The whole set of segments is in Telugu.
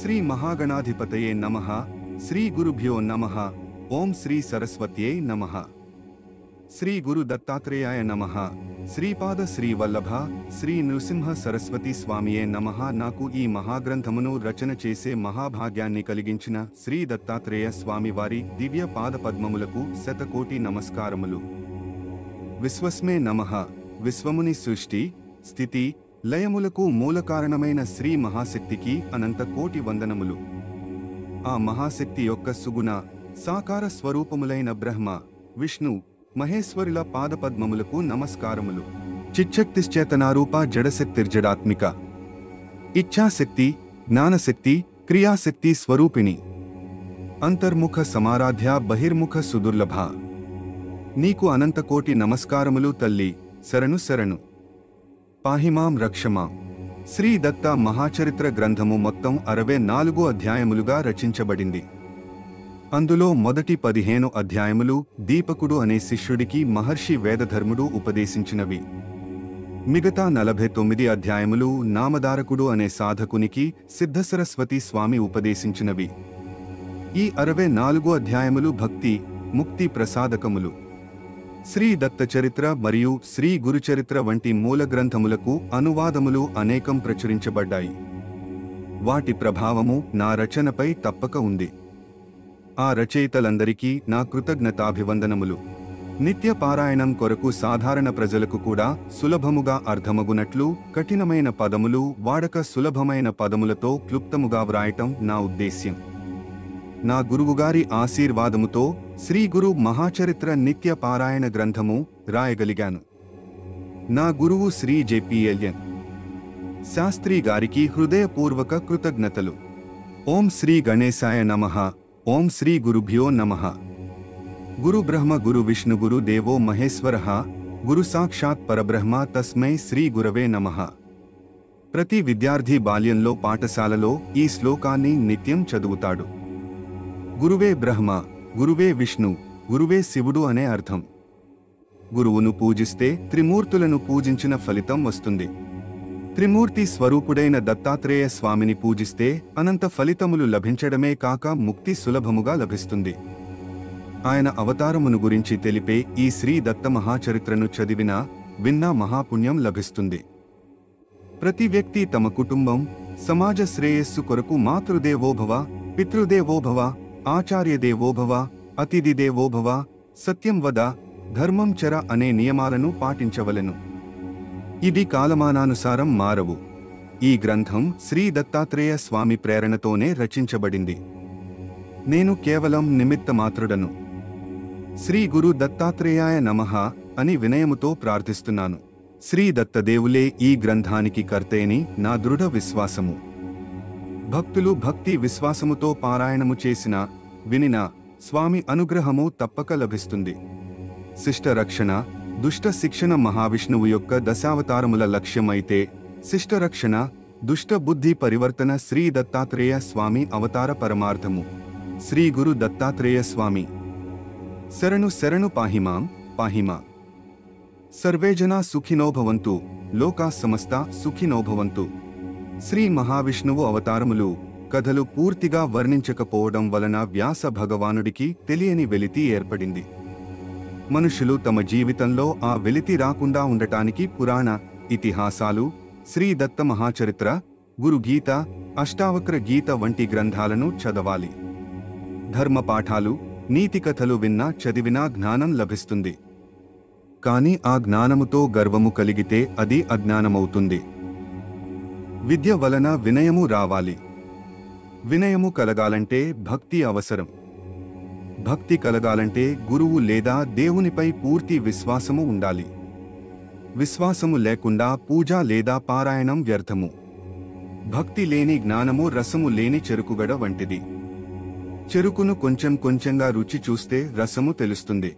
శ్రీ మహాగణాధిపతయే నమః. శ్రీ గురుభ్యో నమః. ఓం శ్రీ సరస్వత్యై నమః. శ్రీ గురు దత్తాత్రేయాయ నమః. శ్రీపాద శ్రీ వల్లభ శ్రీ నృసింహ సరస్వతి స్వామియే నమః. నాకు ఈ మహాగ్రంథమును రచన చేసే మహాభాగ్యాన్ని కలిగించిన శ్రీ దత్తాత్రేయ స్వామి వారి దివ్య పాదపద్మములకు శతకోటి నమస్కారములు. విశ్వస్మే నమః. విశ్వముని సృష్టి, స్థితి, లయములకు మూలకారణమైన శ్రీ మహాశక్తికి అనంత కోటి వందనములు. ఆ మహాశక్తి యొక్క సుగుణ సాకార స్వరూపములైన బ్రహ్మ, విష్ణు, మహేశ్వరుల పాదపద్మములకు నమస్కారములు. చిచ్చక్తిశ్చేతనారూప జడశక్తిర్జడాత్మిక, ఇచ్ఛాశక్తి, జ్ఞానశక్తి, క్రియాశక్తి స్వరూపిణి, అంతర్ముఖ సమారాధ్య బహిర్ముఖ సుదుర్లభ. నీకు అనంతకోటి నమస్కారములు తల్లి. శరణు శరణు. పాహిమాం రక్షమాం. శ్రీ దత్త మహాచరిత్ర గ్రంథము మొత్తం 64 అధ్యాయములుగా రచించబడింది. అందులో మొదటి 15 అధ్యాయములు దీపకుడు అనే శిష్యుడికి మహర్షి వేదధర్ముడు ఉపదేశించినవి. మిగతా 49 అధ్యాయములు నామధారకుడు అనే సాధకునికి సిద్ధసరస్వతి స్వామి ఉపదేశించినవి. ఈ 64 అధ్యాయములు భక్తి, ముక్తి ప్రసాదకములు. శ్రీ దత్త చరిత్ర మరియు శ్రీ గురుచరిత్ర వంటి మూల గ్రంథములకు అనువాదములు అనేకం ప్రచురించబడ్డాయి. వాటి ప్రభావము నా రచనపై తప్పక ఉంది. ఆ రచయితలందరికీ నా కృతజ్ఞతాభివందనములు. నిత్య పారాయణం కొరకు సాధారణ ప్రజలకు కూడా సులభముగా అర్థమగునట్లు కఠినమైన పదములు వాడక సులభమైన పదములతో క్లుప్తముగా వ్రాయటం నా ఉద్దేశ్యం. నా గురువుగారి ఆశీర్వాదముతో శ్రీ గురు మహాచరిత్ర నిత్య పారాయణ గ్రంథము రాయగలిగాను. నా గురువు శ్రీ జెపిఎల్ఎన్ శాస్త్రి గారికి హృదయపూర్వక కృతజ్ఞతలు. ఓం శ్రీ గణేశాయ నమః. ఓం శ్రీ గురుభ్యో నమః. గురు బ్రహ్మ గురు విష్ణు గురు దేవో మహేశ్వరః గురు సాక్షాత్ పరబ్రహ్మ తస్మై శ్రీ గురవే నమః. ప్రతి విద్యార్థి బాల్యంలో పాఠశాలలో ఈ శ్లోకాన్ని నిత్యం చదువుతాడు. గురువే బ్రహ్మ, గురువే విష్ణు, గురువే శివుడు అనే అర్థం. గురువును పూజిస్తే త్రిమూర్తులను పూజించిన ఫలితం వస్తుంది. త్రిమూర్తి స్వరూపుడైన దత్తాత్రేయ స్వామిని పూజిస్తే అనంత ఫలితములు లభించడమే కాక ముక్తి సులభముగా లభిస్తుంది. ఆయన అవతారమును గురించి తెలిపే ఈ శ్రీ దత్త మహాచరిత్రను చదివినా విన్నా మహాపుణ్యం లభిస్తుంది. ప్రతి వ్యక్తి తమ కుటుంబం, సమాజ శ్రేయస్సు కొరకు మాతృదేవోభవ, పితృదేవోభవ, ఆచార్యదేవోభవ, అతిథిదేవోభవ, సత్యం వద, ధర్మం చర అనే నియమాలను పాటించవలెను. ఇవి కాలమానానుసారం మారవు. ఈ గ్రంథం శ్రీ దత్తాత్రేయ స్వామి ప్రేరణతోనే రచించబడింది. నేను కేవలం నిమిత్తమాత్రుడను. శ్రీ గురు దత్తాత్రేయాయ నమః అని వినయముతో ప్రార్థిస్తున్నాను. శ్రీ దత్తదేవులే ఈ గ్రంథానికి కర్తేని నా దృఢ విశ్వాసము. భక్తులు భక్తి విశ్వాసముతో పారాయణము చేసిన, వినిన స్వామి అనుగ్రహము తప్పక లభిస్తుంది. శిష్ట రక్షణ, దుష్ట శిక్షణ మహావిష్ణువు యొక్క దశావతారముల లక్ష్యమైతే శిష్ట రక్షణ, దుష్ట బుద్ధి పరివర్తన శ్రీ దత్తాత్రేయ స్వామి అవతార పరమార్థము. శ్రీ గురు దత్తాత్రేయ స్వామి శరణు శరణు. పాహిమాం పాహిమా. సర్వే జనా సుఖినో భవంతు. లోకా సమస్తా సుఖినో భవంతు. శ్రీ మహావిష్ణువు అవతారములు కథలు పూర్తిగా వర్ణించకపోవడం వలన వ్యాస భగవానుడికి తెలియని వెలితి ఏర్పడింది. మనుషులు తమ జీవితంలో ఆ వెలితి రాకుండా ఉండటానికి పురాణ, ఇతిహాసాలు, శ్రీ దత్త మహాచరిత్ర, గురుగీత, అష్టావక్ర గీత వంటి గ్రంథాలను చదవాలి. ధర్మపాఠాలు, నీతి కథలు విన్నా చదివినా జ్ఞానం లభిస్తుంది. కాని ఆ జ్ఞానముతో గర్వము కలిగితే అది అజ్ఞానమవుతుంది. విద్య వలన వినయము రావాలి. వినయము కలగాలంటే భక్తి అవసరం. భక్తి కలగాలంటే గురువు లేదా దేవునిపై పూర్తి విశ్వాసము ఉండాలి. విశ్వాసము లేకుండా పూజ లేదా పారాయణం వ్యర్థము. భక్తి లేని జ్ఞానము రసము లేని చెరుకుగడ వంటిది. చెరుకును కొంచెం కొంచెంగా రుచి చూస్తే రసము తెలుస్తుంది.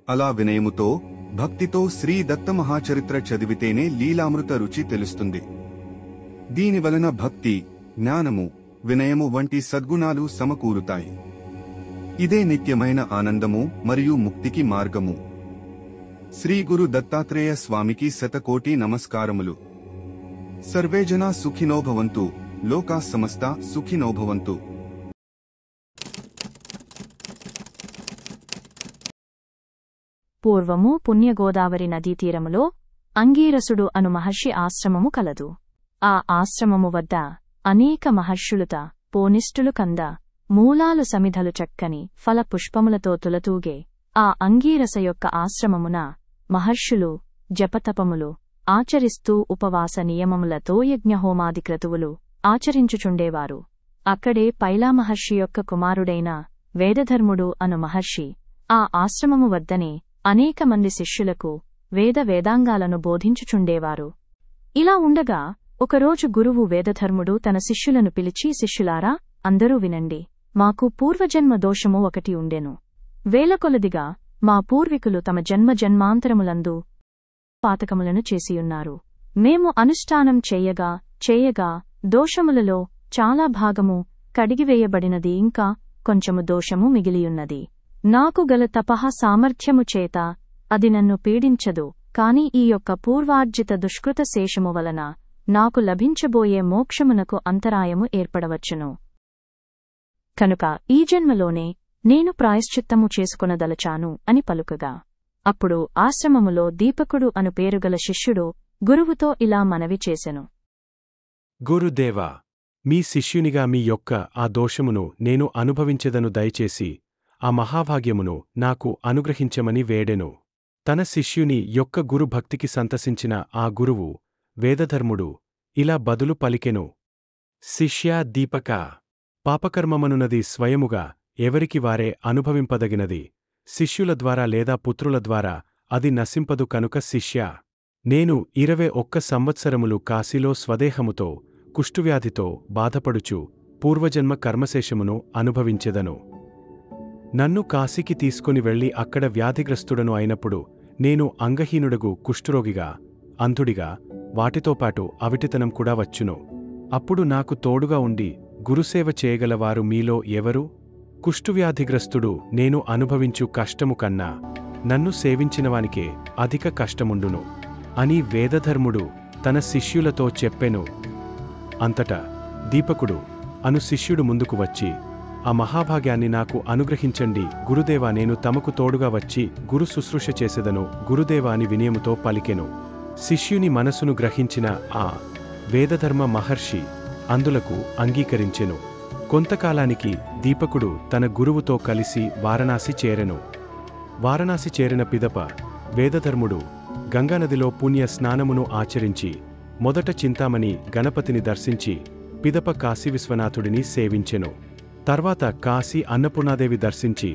అలా వినయముతో, భక్తితో శ్రీ దత్త మహాచరిత్ర చదివితేనే లీలామృత రుచి తెలుస్తుంది. దీనివలన భక్తి, జ్ఞానము, వినయము వంటి సద్గుణాలు సమకూరుతాయి. ఇదే నిత్యమైన ఆనందము మరియు ముక్తికి మార్గము. శ్రీ గురు దత్తాత్రేయ స్వామికి శతకోటి నమస్కారములు. సర్వే జనా సుఖినో భవంతు. లోకా సమస్తా సుఖినో భవంతు. పూర్వము పుణ్యగోదావరి నదీతీరములో అంగీరసుడు అను మహర్షి ఆశ్రమము కలదు. ఆ ఆశ్రమము వద్ద అనేక మహర్షులుత పోనిష్ఠులు కంద మూలాలు సమిధలు చక్కని ఫల పుష్పములతో తులతూగే ఆ అంగీరస యొక్క ఆశ్రమమున మహర్షులు జపతపములు ఆచరిస్తూ ఉపవాస నియమములతో యజ్ఞహోమాది క్రతువులు ఆచరించుచుండేవారు. అక్కడే పైలామహర్షి యొక్క కుమారుడైన వేదధర్ముడు అను మహర్షి ఆ ఆశ్రమము వద్దనే అనేక మంది శిష్యులకు వేదాంగాలను బోధించుచుండేవారు. ఇలా ఉండగా ఒకరోజు గురువు వేదధర్ముడు తన శిష్యులను పిలిచి, శిష్యులారా, అందరూ వినండి. మాకు పూర్వజన్మ దోషము ఒకటి ఉండెను. వేలకొలదిగా మా పూర్వీకులు తమ జన్మాంతరములందు పాతకములను చేసియున్నారు. మేము అనుష్ఠానం చేయగా దోషములలో చాలా భాగము కడిగివేయబడినది, ఇంకా కొంచెము దోషము మిగిలియున్నది. నాకు గల తపః సామర్థ్యము చేత అది నన్ను పీడించదు, కాని ఈ యొక్క పూర్వార్జిత దుష్కృత శేషము వలన నాకు లభించబోయే మోక్షమునకు అంతరాయము ఏర్పడవచ్చును. కనుక ఈ జన్మలోనే నేను ప్రాయశ్చిత్తము చేసుకొనదలచాను అని పలుకగా, అప్పుడు ఆశ్రమములో దీపకుడు అను పేరుగల శిష్యుడు గురువుతో ఇలా మనవి చేసెను. గురుదేవా, మీ శిష్యునిగా మీ యొక్క ఆ దోషమును నేను అనుభవించెదను. దయచేసి ఆ మహాభాగ్యమును నాకు అనుగ్రహించమని వేడెను. తన శిష్యుని యొక్క గురుభక్తికి సంతసించిన ఆ గురువు వేదధర్ముడు ఇలా బదులు పలికెను. శిష్యా దీపకా, పాపకర్మమనున్నది స్వయముగా ఎవరికి వారే అనుభవింపదగినది. శిష్యుల ద్వారా లేదా పుత్రుల ద్వారా అది నశింపదు. కనుక శిష్యా, నేను 21 సంవత్సరములు కాశీలో స్వదేహముతో కుష్ఠువ్యాధితో బాధపడుచు పూర్వజన్మ కర్మశేషమును అనుభవించెదను. నన్ను కాశీకి తీసుకుని వెళ్లి అక్కడ వ్యాధిగ్రస్తుడను అయినప్పుడు నేను అంగహీనుడగు కుష్ఠరోగిగా, అంధుడిగా, వాటితోపాటు అవిటితనం కూడా వచ్చును. అప్పుడు నాకు తోడుగా ఉండి గురుసేవ చేయగలవారు మీలో ఎవరు? కుష్ఠువ్యాధిగ్రస్తుడు నేను అనుభవించు కష్టము కన్నా నన్ను సేవించినవానికే అధిక కష్టముండును అని వేదధర్ముడు తన శిష్యులతో చెప్పెను. అంతటా దీపకుడు అను శిష్యుడు ముందుకు వచ్చి, ఆ మహాభాగ్యాన్ని నాకు అనుగ్రహించండి గురుదేవా, నేను తమకు తోడుగా వచ్చి గురు శుశ్రూష చేసెదను గురుదేవా అని వినయముతో పలికెను. శిష్యుని మనసును గ్రహించిన ఆ వేదధర్మ మహర్షి అందులకు అంగీకరించెను. కొంతకాలానికి దీపకుడు తన గురువుతో కలిసి వారణాసి చేరెను. వారణాసి చేరిన పిదప వేదధర్ముడు గంగానదిలో పుణ్య స్నానమును ఆచరించి మొదట చింతామణి గణపతిని దర్శించి పిదప కాశీ విశ్వనాథుడిని సేవించెను. తర్వాత కాశీ అన్నపూర్ణాదేవి దర్శించి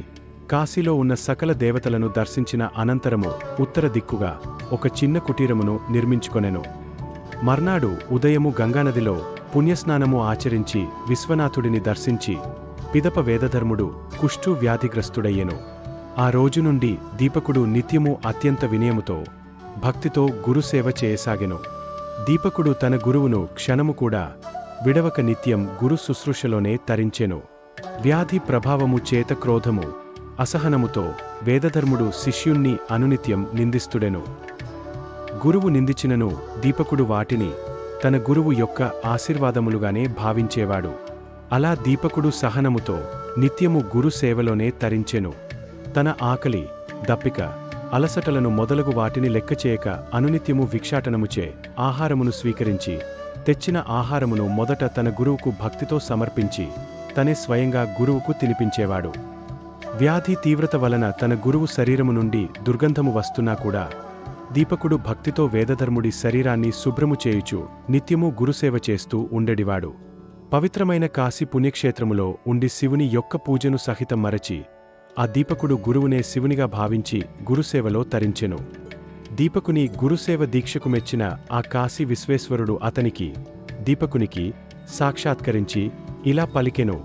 కాశీలో ఉన్న సకల దేవతలను దర్శించిన అనంతరము ఉత్తర దిక్కుగా ఒక చిన్న కుటీరమును నిర్మించుకొనెను. మర్నాడు ఉదయము గంగానదిలో పుణ్యస్నానము ఆచరించి విశ్వనాథుడిని దర్శించి పిదప వేదధర్ముడు కుష్ఠు వ్యాధిగ్రస్తుడయ్యెను. ఆ రోజు నుండి దీపకుడు నిత్యము అత్యంత వినయముతో భక్తితో గురుసేవ చేయసాగెను. దీపకుడు తన గురువును క్షణము కూడా విడవక నిత్యం గురు శుశ్రూషలోనే తరించెను. వ్యాధి ప్రభావము చేత క్రోధము, అసహనముతో వేదధర్ముడు శిష్యుణ్ణి అనునిత్యం నిందిస్తుడెను. గురువు నిందించినను దీపకుడు వాటిని తన గురువు యొక్క ఆశీర్వాదములుగానే భావించేవాడు. అలా దీపకుడు సహనముతో నిత్యము గురు సేవలోనే తరించెను. తన ఆకలి, దప్పిక, అలసటలను మొదలగు వాటిని లెక్కచేయక అనునిత్యము భిక్షాటనముచే ఆహారమును స్వీకరించి తెచ్చిన ఆహారమును మొదట తన గురువుకు భక్తితో సమర్పించి తనే స్వయంగా గురువుకు తినిపించేవాడు. వ్యాధి తీవ్రత వలన తన గురువు శరీరము నుండి దుర్గంధము వస్తున్నా కూడా దీపకుడు భక్తితో వేదధర్ముడి శరీరాన్ని శుభ్రము చేయుచు నిత్యము గురుసేవ చేస్తూ ఉండెడివాడు. పవిత్రమైన కాశీ పుణ్యక్షేత్రములో ఉండి శివుని యొక్క పూజను సహితం మరచి ఆ దీపకుడు గురువునే శివునిగా భావించి గురుసేవలో తరించెను. దీపకుని గురుసేవ దీక్షకు మెచ్చిన ఆ కాశీ విశ్వేశ్వరుడు అతనికి, దీపకునికి సాక్షాత్కరించి ఇలా పలికెను.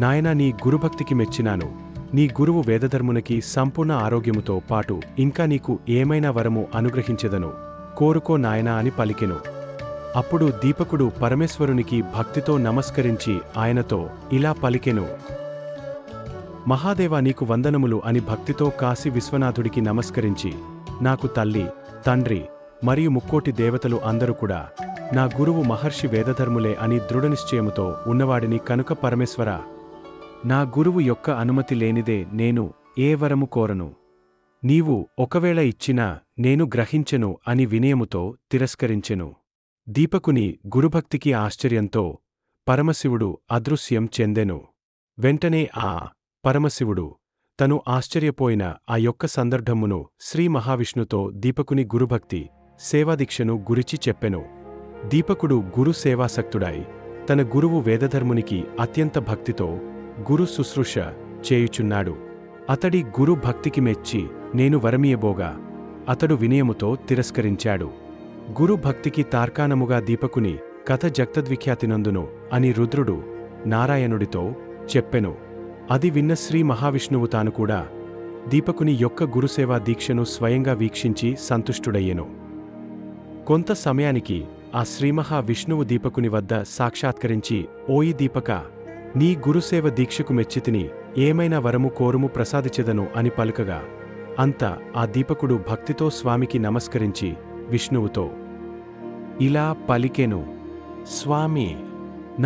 నాయనా, నీ గురుభక్తికి మెచ్చినాను. నీ గురువు వేదధర్మునికి సంపూర్ణ ఆరోగ్యముతో పాటు ఇంకా నీకు ఏమైనా వరము అనుగ్రహించెదను, కోరుకో నాయనా అని పలికెను. అప్పుడు దీపకుడు పరమేశ్వరునికి భక్తితో నమస్కరించి ఆయనతో ఇలా పలికెను. మహాదేవా, నీకు వందనములు అని భక్తితో కాశీ విశ్వనాథుడికి నమస్కరించి, నాకు తల్లి, తండ్రి మరియు ముక్కోటి దేవతలు అందరూ కూడా నా గురువు మహర్షి వేదధర్ములే అని దృఢనిశ్చయముతో ఉన్నవాడిని కనుక పరమేశ్వరా, నా గురువు యొక్క అనుమతి లేనిదే నేను ఏ వరము కోరను. నీవు ఒకవేళ ఇచ్చినా నేను గ్రహించెను అని వినయముతో తిరస్కరించెను. దీపకుని గురుభక్తికి ఆశ్చర్యంతో పరమశివుడు అదృశ్యం చెందెను. వెంటనే ఆ పరమశివుడు తను ఆశ్చర్యపోయిన ఆ యొక్క సందర్భమును శ్రీ మహావిష్ణుతో దీపకుని గురుభక్తి సేవాదీక్షను గురించి చెప్పెను. దీపకుడు గురు సేవాసక్తుడై తన గురువు వేదధర్మునికి అత్యంత భక్తితో గురు శుశ్రూష చేయుచున్నాడు. అతడి గురు భక్తికి మెచ్చి నేను వరమియబోగా అతడు వినయముతో తిరస్కరించాడు. గురు భక్తికి తార్కాణముగా దీపకుని కథ జగద్విఖ్యాతినందును అని రుద్రుడు నారాయణుడితో చెప్పెను. అది విన్న శ్రీ మహావిష్ణువు తాను కూడా దీపకుని యొక్క గురుసేవా దీక్షను స్వయంగా వీక్షించి సంతుష్టుడయ్యెను. కొంత సమయానికి ఆ శ్రీమహావిష్ణువు దీపకుని వద్ద సాక్షాత్కరించి, ఓయి దీపక, నీ గురుసేవ దీక్షకు మెచ్చితిని, ఏమైనా వరము కోరుము ప్రసాదిచెదను అని పలుకగా అంత ఆ దీపకుడు భక్తితో స్వామికి నమస్కరించి విష్ణువుతో ఇలా పలికెను, స్వామి,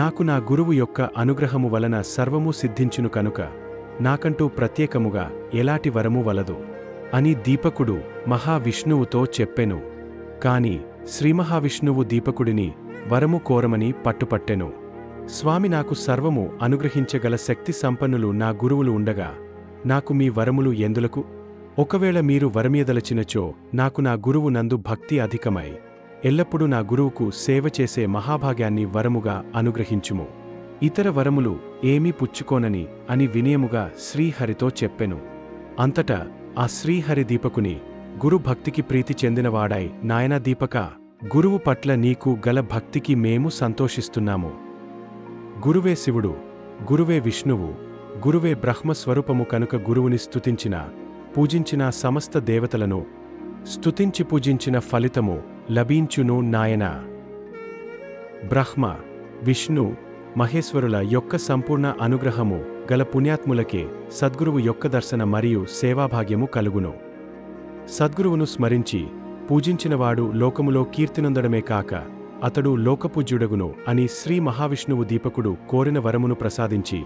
నాకు నా గురువు యొక్క అనుగ్రహము వలన సర్వము సిద్ధించును కనుక నాకంటూ ప్రత్యేకముగా ఎలాంటి వరము వలదు అని దీపకుడు మహావిష్ణువుతో చెప్పెను. కాని శ్రీమహావిష్ణువు దీపకుడిని వరము కోరమని పట్టుపట్టెను. స్వామి, నాకు సర్వము అనుగ్రహించగల శక్తి సంపన్నులు నా గురువులు ఉండగా నాకు మీ వరములు ఎందులకు? ఒకవేళ మీరు వరమియదలచినచో నాకు నా గురువు నందు భక్తి అధికమై ఎల్లప్పుడూ నా గురువుకు సేవ చేసే మహాభాగ్యాన్ని వరముగా అనుగ్రహించుము. ఇతర వరములు ఏమీ పుచ్చుకోనని అని వినయముగా శ్రీహరితో చెప్పెను. అంతటా ఆ శ్రీహరి దీపకుని గురు భక్తికి ప్రీతి చెందినవాడై, నాయనా దీపక, గురువు పట్ల నీకు గల భక్తికి మేము సంతోషిస్తున్నాము. గురువే శివుడు, గురువే విష్ణువు, గురువే బ్రహ్మస్వరూపము కనుక గురువుని స్తుతించిన పూజించిన సమస్త దేవతలను స్తుతించి పూజించిన ఫలితము లభించును నాయనా. బ్రహ్మ, విష్ణు, మహేశ్వరుల యొక్క సంపూర్ణ అనుగ్రహము గల పుణ్యాత్ములకే సద్గురువు యొక్క దర్శన మరియు సేవాభాగ్యము కలుగును. సద్గురువును స్మరించి పూజించినవాడు లోకములో కీర్తినొందడమే కాక అతడు లోకపూజ్యుడగును అని శ్రీ మహావిష్ణువు దీపకుడు కోరిన వరమును ప్రసాదించి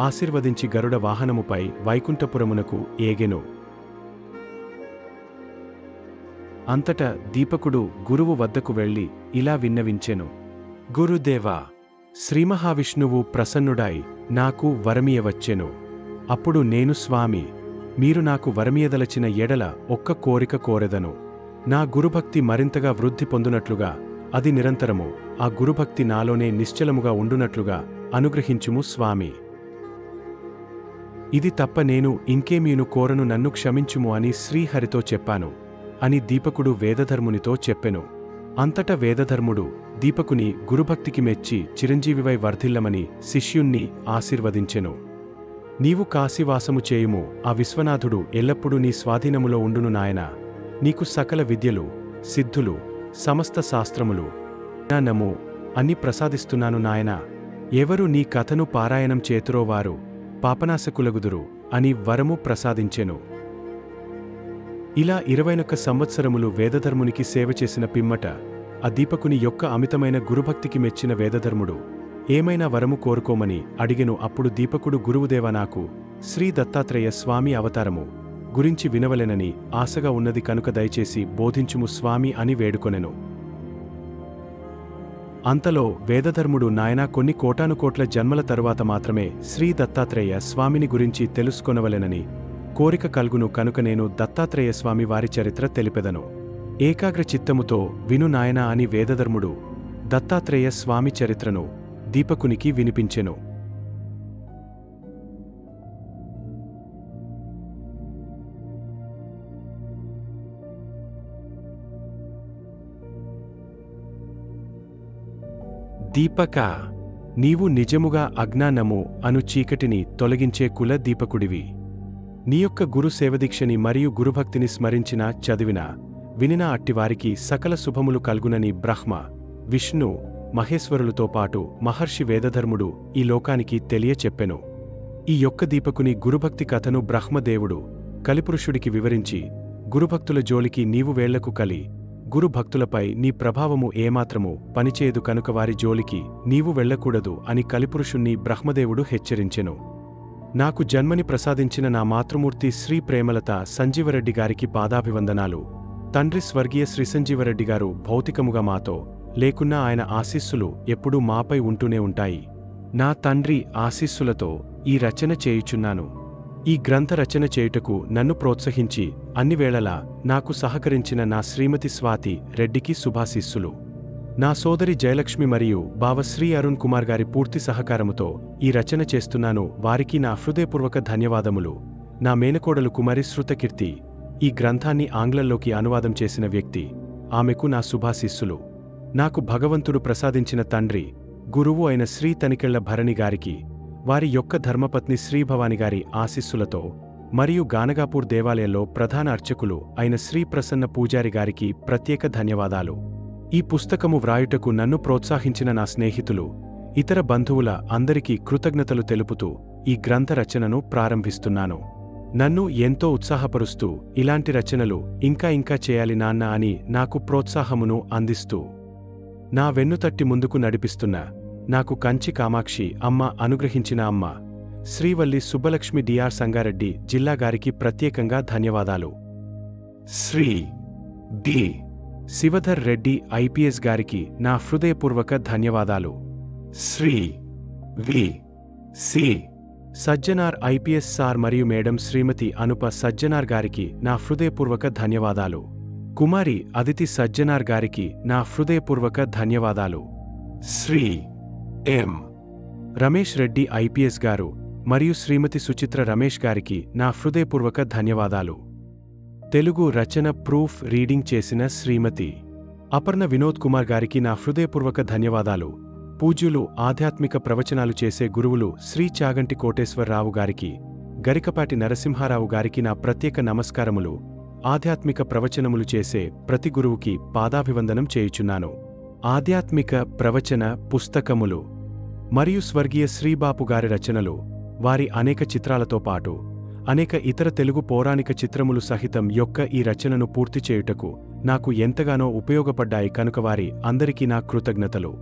ఆశీర్వదించి గరుడ వాహనముపై వైకుంఠపురమునకు ఏగెను. అంతటా దీపకుడు గురువు వద్దకు వెళ్ళి ఇలా విన్నవించెను, గురుదేవా, శ్రీమహావిష్ణువు ప్రసన్నుడై నాకు వరమియవచ్చెను. అప్పుడు నేను, స్వామి, మీరు నాకు వరమియదలచిన ఎడల ఒక్క కోరిక కోరెదను. నా గురుభక్తి మరింతగా వృద్ధి పొందునట్లుగా, అది నిరంతరము ఆ గురుభక్తి నాలోనే నిశ్చలముగా ఉండునట్లుగా అనుగ్రహించుము స్వామి. ఇది తప్ప నేను ఇంకేమీను కోరను, నన్ను క్షమించుము అని శ్రీహరితో చెప్పాను అని దీపకుడు వేదధర్మునితో చెప్పెను. అంతట వేదధర్ముడు దీపకుని గురుభక్తికి మెచ్చి చిరంజీవివై వర్ధిల్లమని శిష్యుణ్ణి ఆశీర్వదించెను. నీవు కాశీవాసము చేయుము, ఆ విశ్వనాథుడు ఎల్లప్పుడూ నీ స్వాధీనములో ఉండును నాయనా. నీకు సకల విద్యలు, సిద్ధులు, సమస్త శాస్త్రములు, జ్ఞానము అన్ని ప్రసాదిస్తున్నాను నాయనా. ఎవరు నీ కథను పారాయణం చేతురో వారు పాపనాశకులగుదురు అని వరము ప్రసాదించెను. ఇలా 21 సంవత్సరములు వేదధర్మునికి సేవ చేసిన పిమ్మట ఆ దీపకుని యొక్క అమితమైన గురుభక్తికి మెచ్చిన వేదధర్ముడు ఏమైనా వరము కోరుకోమని అడిగెను. అప్పుడు దీపకుడు, గురువుదేవా, నాకు శ్రీ దత్తాత్రేయ స్వామి అవతారము గురించి వినవలెనని ఆశగా ఉన్నది కనుక దయచేసి బోధించుము స్వామి అని వేడుకొనెను. అంతలో వేదధర్ముడు, నాయనా, కొన్ని కోటానుకోట్ల జన్మల తరువాత మాత్రమే శ్రీ దత్తాత్రేయ స్వామిని గురించి తెలుసుకొనవలెనని కోరిక కల్గును కనుక నేను దత్తాత్రేయ స్వామి వారి చరిత్ర తెలిపెదను. ఏకాగ్ర చిత్తముతో విను నాయనా అని వేదధర్ముడు దత్తాత్రేయ స్వామి చరిత్రను దీపకునికి వినిపించెను. దీపకా, నీవు నిజముగా అజ్ఞానము అను చీకటిని తొలగించే కుల దీపకుడివి. నీ యొక్క గురు సేవదీక్షని మరియు గురుభక్తిని స్మరించినా చదివినా వినినా అట్టివారికి సకల శుభములు కల్గునని బ్రహ్మ, విష్ణు, మహేశ్వరులతో పాటు మహర్షి వేదధర్ముడు ఈ లోకానికి తెలియచెప్పెను. ఈ యొక్క దీపకుని గురుభక్తి కథను బ్రహ్మదేవుడు కలిపురుషుడికి వివరించి, గురుభక్తుల జోలికి నీవు వేళ్లకు కలి గురు భక్తులపై నీ ప్రభావము ఏమాత్రము పనిచేయదు కనుక వారి జోలికి నీవు వెళ్ళకూడదు అని కలిపురుషుణ్ణి బ్రహ్మదేవుడు హెచ్చరించెను. నాకు జన్మని ప్రసాదించిన నా మాతృమూర్తి శ్రీ ప్రేమలత సంజీవరెడ్డి గారికి పాదాభివందనాలు. తండ్రి స్వర్గీయ శ్రీసంజీవరెడ్డి గారు భౌతికముగా మాతో లేకున్నా ఆయన ఆశీస్సులు ఎప్పుడూ మాపై ఉంటూనే ఉంటాయి. నా తండ్రి ఆశీస్సులతో ఈ రచన చేయుచున్నాను. ఈ గ్రంథ రచన చేయుటకు నన్ను ప్రోత్సహించి అన్నివేళలా నాకు సహకరించిన నా శ్రీమతి స్వాతి రెడ్డికి శుభాశీస్సులు. నా సోదరి జయలక్ష్మి మరియు బావ శ్రీ అరుణ్ కుమార్ గారి పూర్తి సహకారముతో ఈ రచన చేస్తున్నాను. వారికి నా హృదయపూర్వక ధన్యవాదములు. నా మేనకోడలు కుమారి శృతకీర్తి ఈ గ్రంథాన్ని ఆంగ్లంలోకి అనువాదం చేసిన వ్యక్తి, ఆమెకు నా శుభాశీస్సులు. నాకు భగవంతుడు ప్రసాదించిన తండ్రి గురువు అయిన శ్రీ తనికెళ్ల భరణి గారికి, వారి యొక్క ధర్మపత్ని శ్రీభవాని గారి ఆశీస్సులతో మరియు గానగాపూర్ దేవాలయంలో ప్రధాన అర్చకులు అయిన శ్రీ ప్రసన్న పూజారి గారికి ప్రత్యేక ధన్యవాదాలు. ఈ పుస్తకము వ్రాయుటకు నన్ను ప్రోత్సహించిన నా స్నేహితులు, ఇతర బంధువుల అందరికీ కృతజ్ఞతలు తెలుపుతూ ఈ గ్రంథ రచనను ప్రారంభిస్తున్నాను. నన్ను ఎంతో ఉత్సాహపరుస్తూ ఇలాంటి రచనలు ఇంకా చేయాలి నాన్న అని నాకు ప్రోత్సాహమును అందిస్తూ నా వెన్నుతట్టి ముందుకు నడిపిస్తున్న నాకు కంచి కామాక్షి అమ్మ అనుగ్రహించిన అమ్మ శ్రీవల్లి సుబ్బలక్ష్మి డిఆర్ సంగారెడ్డి జిల్లా గారికి ప్రత్యేకంగా ధన్యవాదాలు. శ్రీ డి శివధర్ రెడ్డి ఐపీఎస్ గారికి నా హృదయపూర్వక ధన్యవాదాలు. శ్రీ వి సి సజ్జనార్ ఐపీఎస్ సార్ మరియు మేడం శ్రీమతి అనుప సజ్జనార్ గారికి నా హృదయపూర్వక ధన్యవాదాలు. కుమారి అదితి సజ్జనార్ గారికి నా హృదయపూర్వక ధన్యవాదాలు. శ్రీ ఎం రమేష్ రెడ్డి ఐపీఎస్ గారు మరియు శ్రీమతి సుచిత్ర రమేష్ గారికి నా హృదయపూర్వక ధన్యవాదాలు. తెలుగు రచన ప్రూఫ్ రీడింగ్ చేసిన శ్రీమతి అపర్ణ వినోద్ కుమార్ గారికి నా హృదయపూర్వక ధన్యవాదాలు. పూజ్యులు ఆధ్యాత్మిక ప్రవచనాలు చేసే గురువులు శ్రీ చాగంటి కోటేశ్వరరావు గారికి, గరికపాటి నరసింహారావు గారికి నా ప్రత్యేక నమస్కారములు. ఆధ్యాత్మిక ప్రవచనములు చేసే ప్రతి గురువుకి పాదాభివందనం చేయుచున్నాను. ఆధ్యాత్మిక ప్రవచన పుస్తకములు మరియు స్వర్గీయ శ్రీబాపు గారి రచనలు, వారి అనేక చిత్రాలతో పాటు అనేక ఇతర తెలుగు పౌరాణిక చిత్రములు సహితం యొక్క ఈ రచనను పూర్తి చేయుటకు నాకు ఎంతగానో ఉపయోగపడ్డాయి కనుక వారి అందరికీ నా కృతజ్ఞతలు.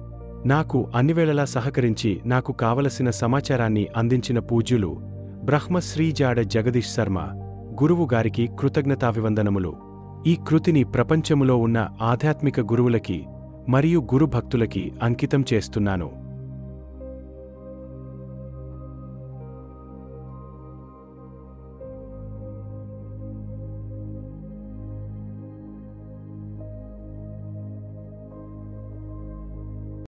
నాకు అన్నివేళలా సహకరించి నాకు కావలసిన సమాచారాన్ని అందించిన పూజ్యులు బ్రహ్మశ్రీ జాడ జగదీష్ శర్మ గురువు గారికి కృతజ్ఞతాభివందనములు. ఈ కృతిని ప్రపంచములో ఉన్న ఆధ్యాత్మిక గురువులకి మరియు గురు భక్తులకి అంకితం చేస్తున్నాను.